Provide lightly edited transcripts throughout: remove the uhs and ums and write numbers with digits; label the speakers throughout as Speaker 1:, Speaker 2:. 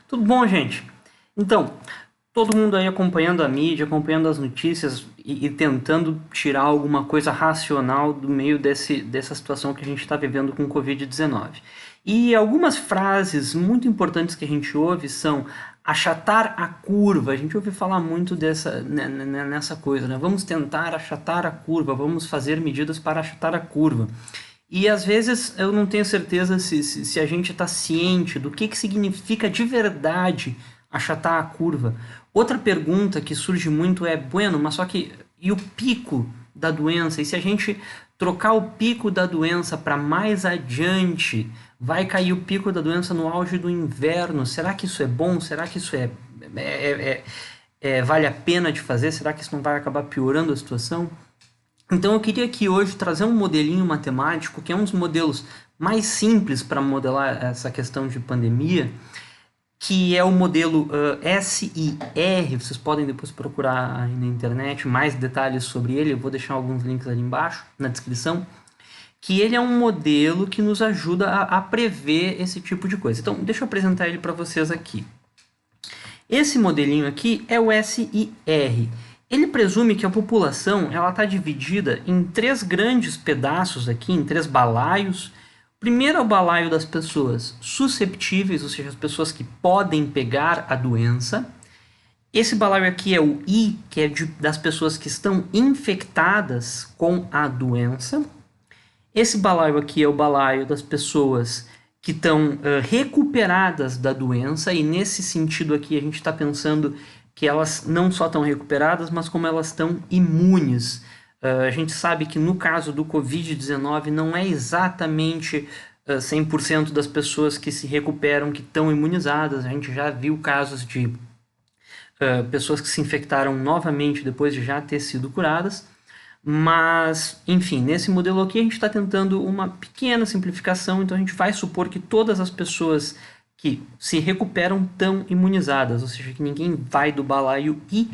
Speaker 1: Tudo bom, gente? Então, todo mundo aí acompanhando a mídia, acompanhando as notícias e tentando tirar alguma coisa racional do meio dessa situação que a gente está vivendo com o Covid-19. E algumas frases muito importantes que a gente ouve são achatar a curva. A gente ouve falar muito nessa coisa, né? Vamos tentar achatar a curva, vamos fazer medidas para achatar a curva. E às vezes eu não tenho certeza se a gente está ciente do que significa de verdade achatar a curva. Outra pergunta que surge muito é, bueno, mas só que e o pico da doença? E se a gente trocar o pico da doença para mais adiante, vai cair o pico da doença no auge do inverno? Será que isso é bom? Será que isso vale a pena de fazer? Será que isso não vai acabar piorando a situação? Então eu queria aqui hoje trazer um modelinho matemático, que é um dos modelos mais simples para modelar essa questão de pandemia, que é o modelo SIR. Vocês podem depois procurar aí na internet mais detalhes sobre ele, eu vou deixar alguns links ali embaixo na descrição, que ele é um modelo que nos ajuda a prever esse tipo de coisa. Então deixa eu apresentar ele para vocês aqui. Esse modelinho aqui é o SIR. Ele presume que a população está dividida em três grandes pedaços aqui, em três balaios. Primeiro é o balaio das pessoas susceptíveis, ou seja, as pessoas que podem pegar a doença. Esse balaio aqui é o I, que é das pessoas que estão infectadas com a doença. Esse balaio aqui é o balaio das pessoas que estão recuperadas da doença, e nesse sentido aqui a gente está pensando que elas não só estão recuperadas, mas como elas estão imunes. A gente sabe que no caso do Covid-19 não é exatamente 100% das pessoas que se recuperam que estão imunizadas. A gente já viu casos de pessoas que se infectaram novamente depois de já ter sido curadas. Mas, enfim, nesse modelo aqui a gente está tentando uma pequena simplificação, então a gente vai supor que todas as pessoas que se recuperam estão imunizadas, ou seja, que ninguém vai do balaio I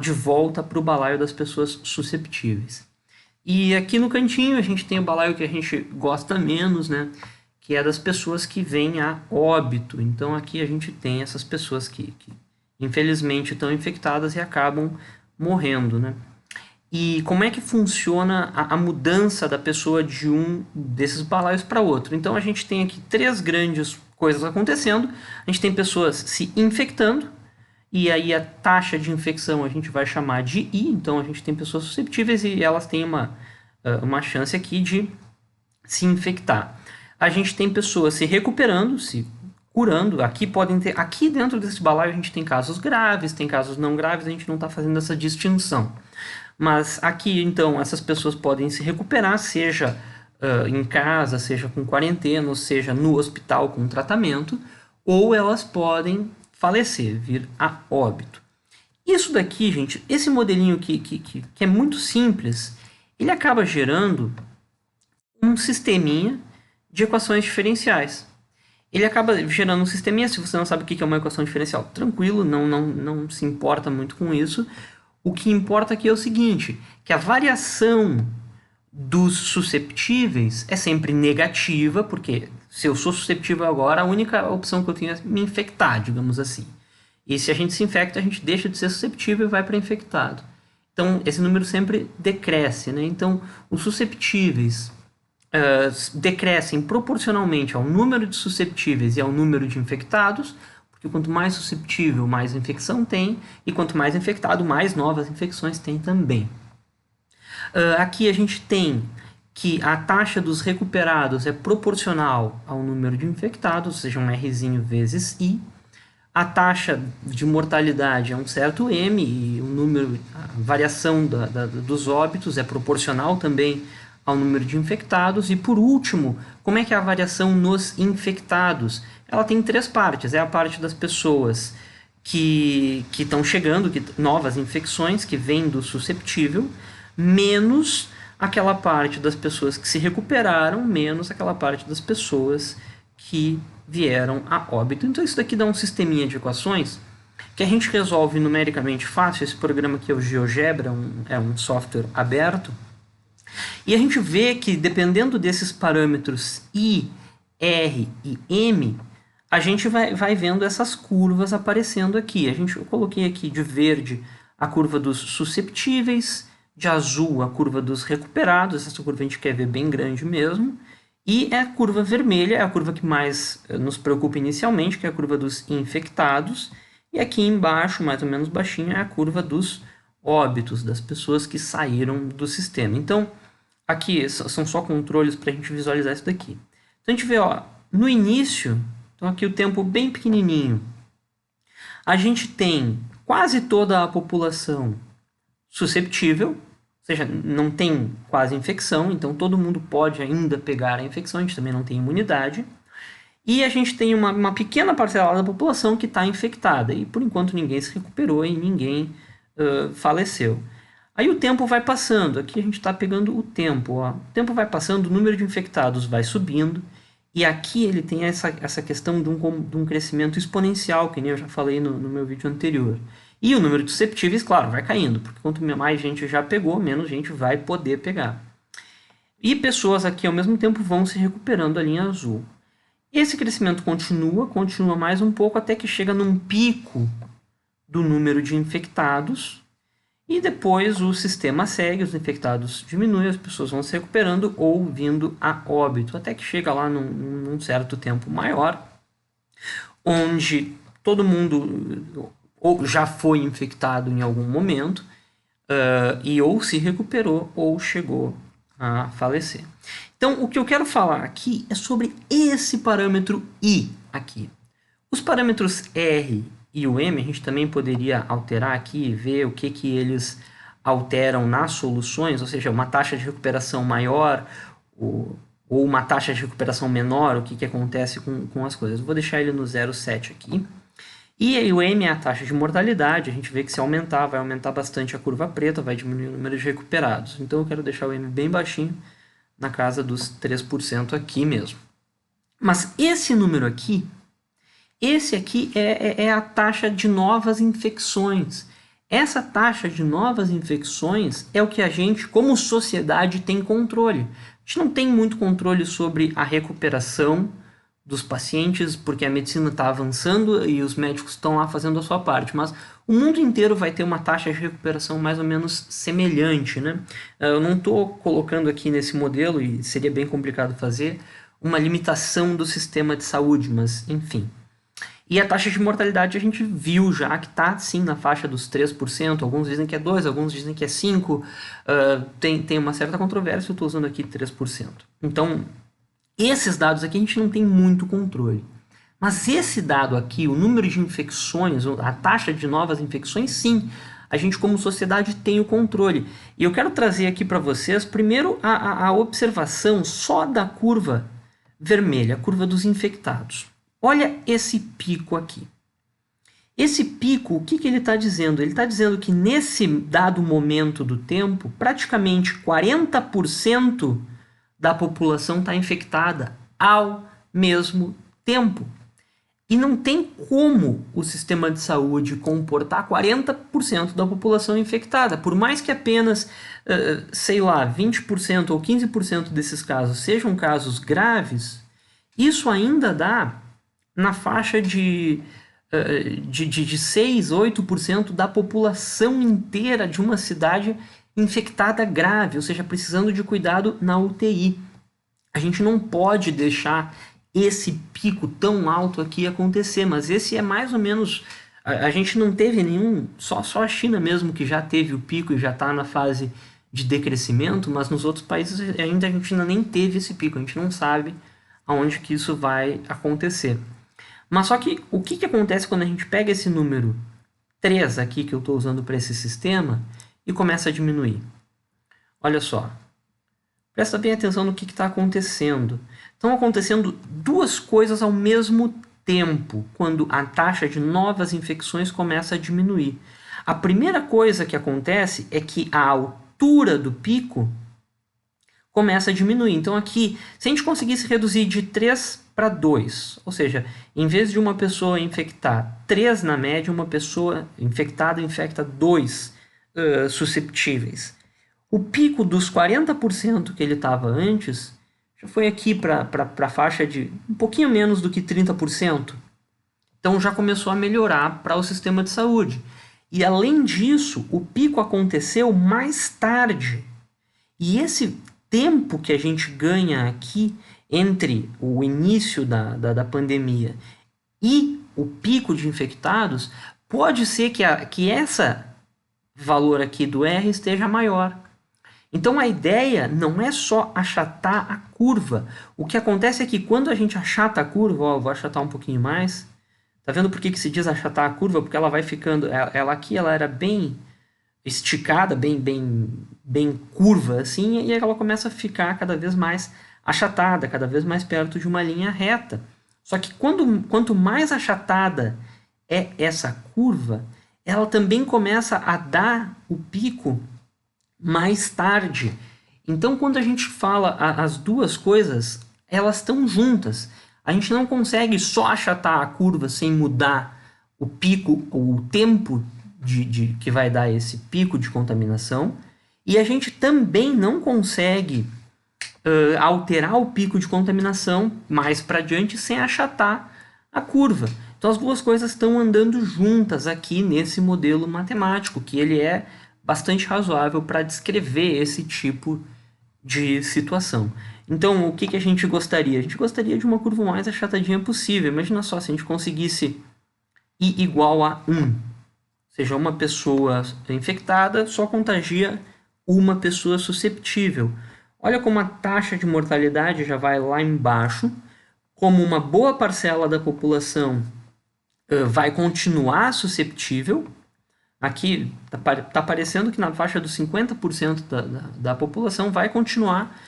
Speaker 1: de volta para o balaio das pessoas susceptíveis. E aqui no cantinho a gente tem o balaio que a gente gosta menos, né? Que é das pessoas que vêm a óbito. Então aqui a gente tem essas pessoas que infelizmente estão infectadas e acabam morrendo, né? E como é que funciona a mudança da pessoa de um desses balaios para outro? Então a gente tem aqui três grandes coisas acontecendo. A gente tem pessoas se infectando, e aí a taxa de infecção a gente vai chamar de I. Então a gente tem pessoas susceptíveis e elas têm uma chance aqui de se infectar. A gente tem pessoas se recuperando, se curando. Aqui dentro desse balaio a gente tem casos graves, tem casos não graves, a gente não está fazendo essa distinção. Mas aqui, então, essas pessoas podem se recuperar, seja em casa, seja com quarentena, ou seja no hospital com tratamento, ou elas podem falecer, vir a óbito. Isso daqui, gente, esse modelinho que é muito simples, ele acaba gerando um sisteminha de equações diferenciais. Ele acaba gerando um sisteminha, se você não sabe o que é uma equação diferencial, tranquilo, não se importa muito com isso. O que importa aqui é o seguinte, que a variação dos susceptíveis é sempre negativa, porque se eu sou susceptível agora, a única opção que eu tenho é me infectar, digamos assim. E se a gente se infecta, a gente deixa de ser susceptível e vai para infectado. Então, esse número sempre decresce, né? Então, os susceptíveis decrescem proporcionalmente ao número de susceptíveis e ao número de infectados, porque quanto mais susceptível, mais infecção tem, e quanto mais infectado, mais novas infecções tem também. Aqui a gente tem que a taxa dos recuperados é proporcional ao número de infectados, ou seja, um Rzinho vezes I. A taxa de mortalidade é um certo M, e a variação dos óbitos é proporcional também ao número de infectados. E por último, como é que é a variação nos infectados? Ela tem três partes. É a parte das pessoas que estão chegando, novas infecções que vêm do susceptível, menos aquela parte das pessoas que se recuperaram, menos aquela parte das pessoas que vieram a óbito. Então isso daqui dá um sisteminha de equações que a gente resolve numericamente fácil. Esse programa aqui é o GeoGebra, é um software aberto. E a gente vê que dependendo desses parâmetros I, R e M, a gente vai vendo essas curvas aparecendo aqui. Eu coloquei aqui de verde a curva dos susceptíveis, de azul a curva dos recuperados, essa curva a gente quer ver bem grande mesmo, e a curva vermelha é a curva que mais nos preocupa inicialmente, que é a curva dos infectados, e aqui embaixo, mais ou menos baixinha, é a curva dos óbitos, das pessoas que saíram do sistema. Então, aqui são só controles para a gente visualizar isso daqui. Então, a gente vê, ó, no início, então aqui o tempo bem pequenininho, a gente tem quase toda a população susceptível, ou seja, não tem quase infecção, então todo mundo pode ainda pegar a infecção, a gente também não tem imunidade. E a gente tem uma pequena parcela da população que está infectada, e por enquanto ninguém se recuperou e ninguém faleceu. Aí o tempo vai passando, aqui a gente está pegando o tempo, ó. O tempo vai passando, o número de infectados vai subindo, e aqui ele tem essa questão de um crescimento exponencial, que nem eu já falei no meu vídeo anterior. E o número de susceptíveis, claro, vai caindo, porque quanto mais gente já pegou, menos gente vai poder pegar. E pessoas aqui, ao mesmo tempo, vão se recuperando a linha azul. Esse crescimento continua mais um pouco, até que chega num pico do número de infectados, e depois o sistema segue, os infectados diminuem, as pessoas vão se recuperando ou vindo a óbito, até que chega lá num certo tempo maior, onde todo mundo ou já foi infectado em algum momento, e ou se recuperou ou chegou a falecer. Então, o que eu quero falar aqui é sobre esse parâmetro I aqui. Os parâmetros R e o M, a gente também poderia alterar aqui e ver o que eles alteram nas soluções, ou seja, uma taxa de recuperação maior ou uma taxa de recuperação menor, o que acontece com as coisas. Eu vou deixar ele no 0,7 aqui. E aí o M é a taxa de mortalidade, a gente vê que se aumentar, vai aumentar bastante a curva preta, vai diminuir o número de recuperados. Então eu quero deixar o M bem baixinho, na casa dos 3% aqui mesmo. Mas esse número aqui, esse aqui é a taxa de novas infecções. Essa taxa de novas infecções é o que a gente, como sociedade, tem controle. A gente não tem muito controle sobre a recuperação dos pacientes, porque a medicina está avançando e os médicos estão lá fazendo a sua parte, mas o mundo inteiro vai ter uma taxa de recuperação mais ou menos semelhante, né? Eu não estou colocando aqui nesse modelo, e seria bem complicado fazer, uma limitação do sistema de saúde, mas enfim. E a taxa de mortalidade a gente viu já que está, sim, na faixa dos 3%, alguns dizem que é 2%, alguns dizem que é 5%, tem uma certa controvérsia, eu estou usando aqui 3%. Então, esses dados aqui a gente não tem muito controle. Mas esse dado aqui, o número de infecções, a taxa de novas infecções, sim, a gente como sociedade tem o controle. E eu quero trazer aqui para vocês, primeiro, a observação só da curva vermelha, a curva dos infectados. Olha esse pico aqui. Esse pico, o que ele está dizendo? Ele está dizendo que nesse dado momento do tempo, praticamente 40% da população está infectada ao mesmo tempo. E não tem como o sistema de saúde comportar 40% da população infectada. Por mais que apenas, sei lá, 20% ou 15% desses casos sejam casos graves, isso ainda dá na faixa de 6, 8% da população inteira de uma cidade infectada grave, ou seja, precisando de cuidado na UTI. A gente não pode deixar esse pico tão alto aqui acontecer, mas esse é mais ou menos... A gente não teve nenhum... Só a China mesmo que já teve o pico e já está na fase de decrescimento, mas nos outros países ainda a gente ainda nem teve esse pico, a gente não sabe aonde que isso vai acontecer. Mas só que o que acontece quando a gente pega esse número 3 aqui que eu estou usando para esse sistema e começa a diminuir? Olha só. Presta bem atenção no que está acontecendo. Estão acontecendo duas coisas ao mesmo tempo quando a taxa de novas infecções começa a diminuir. A primeira coisa que acontece é que a altura do pico começa a diminuir. Então aqui, se a gente conseguisse reduzir de 3 para 2, ou seja, em vez de uma pessoa infectar 3 na média, uma pessoa infectada infecta 2 susceptíveis. O pico dos 40% que ele estava antes já foi aqui para a faixa de um pouquinho menos do que 30%. Então já começou a melhorar para o sistema de saúde. E além disso, o pico aconteceu mais tarde. E esse tempo que a gente ganha aqui entre o início da pandemia e o pico de infectados, pode ser que essa valor aqui do R esteja maior. Então a ideia não é só achatar a curva. O que acontece é que quando a gente achata a curva, ó, eu vou achatar um pouquinho mais. Tá vendo por que se diz achatar a curva? Porque ela vai ficando, ela aqui ela era bem esticada, bem curva assim, e ela começa a ficar cada vez mais achatada, cada vez mais perto de uma linha reta. Só que quanto mais achatada é essa curva, ela também começa a dar o pico mais tarde. Então, quando a gente fala as duas coisas, elas estão juntas. A gente não consegue só achatar a curva sem mudar o pico ou o tempo que vai dar esse pico de contaminação. E a gente também não consegue alterar o pico de contaminação mais para diante sem achatar a curva. Então as duas coisas estão andando juntas aqui nesse modelo matemático, que ele é bastante razoável para descrever esse tipo de situação. Então, o que a gente gostaria? A gente gostaria de uma curva o mais achatadinha possível. Imagina só, se a gente conseguisse I igual a 1, ou seja, uma pessoa infectada só contagia uma pessoa susceptível. Olha como a taxa de mortalidade já vai lá embaixo, como uma boa parcela da população vai continuar susceptível. Aqui está parecendo que na faixa dos 50% da população vai continuar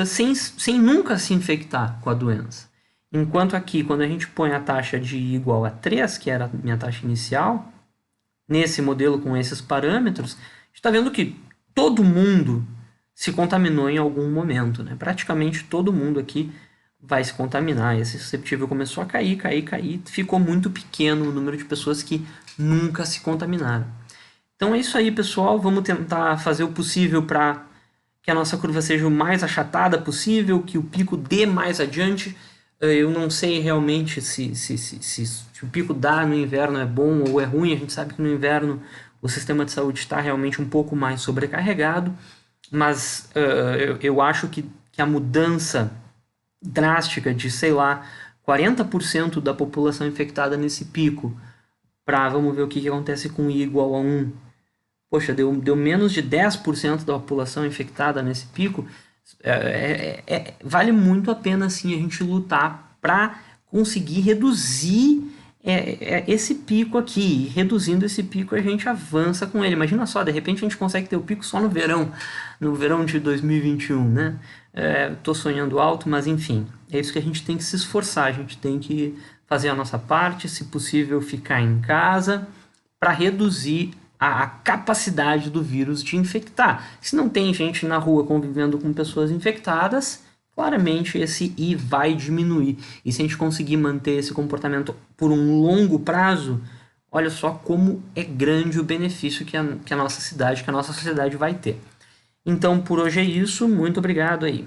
Speaker 1: sem nunca se infectar com a doença. Enquanto aqui, quando a gente põe a taxa de I igual a 3, que era a minha taxa inicial, nesse modelo com esses parâmetros, a gente está vendo que todo mundo se contaminou em algum momento, né? Praticamente todo mundo aqui vai se contaminar. Esse susceptível começou a cair, ficou muito pequeno o número de pessoas que nunca se contaminaram. Então é isso aí, pessoal. Vamos tentar fazer o possível para que a nossa curva seja o mais achatada possível, que o pico dê mais adiante. Eu não sei realmente se o pico dá no inverno é bom ou é ruim. A gente sabe que no inverno o sistema de saúde está realmente um pouco mais sobrecarregado, mas eu acho que a mudança drástica de, sei lá, 40% da população infectada nesse pico, para, vamos ver o que acontece com I igual a 1. Poxa, deu menos de 10% da população infectada nesse pico. Vale muito a pena, sim, a gente lutar para conseguir reduzir esse pico aqui. E reduzindo esse pico, a gente avança com ele. Imagina só, de repente a gente consegue ter o pico só no verão de 2021, né? Tô sonhando alto, mas enfim, é isso que a gente tem que se esforçar. A gente tem que fazer a nossa parte, se possível ficar em casa, para reduzir a capacidade do vírus de infectar. Se não tem gente na rua convivendo com pessoas infectadas, claramente esse I vai diminuir. E se a gente conseguir manter esse comportamento por um longo prazo, olha só como é grande o benefício que a nossa cidade, que a nossa sociedade vai ter. Então, por hoje é isso. Muito obrigado aí.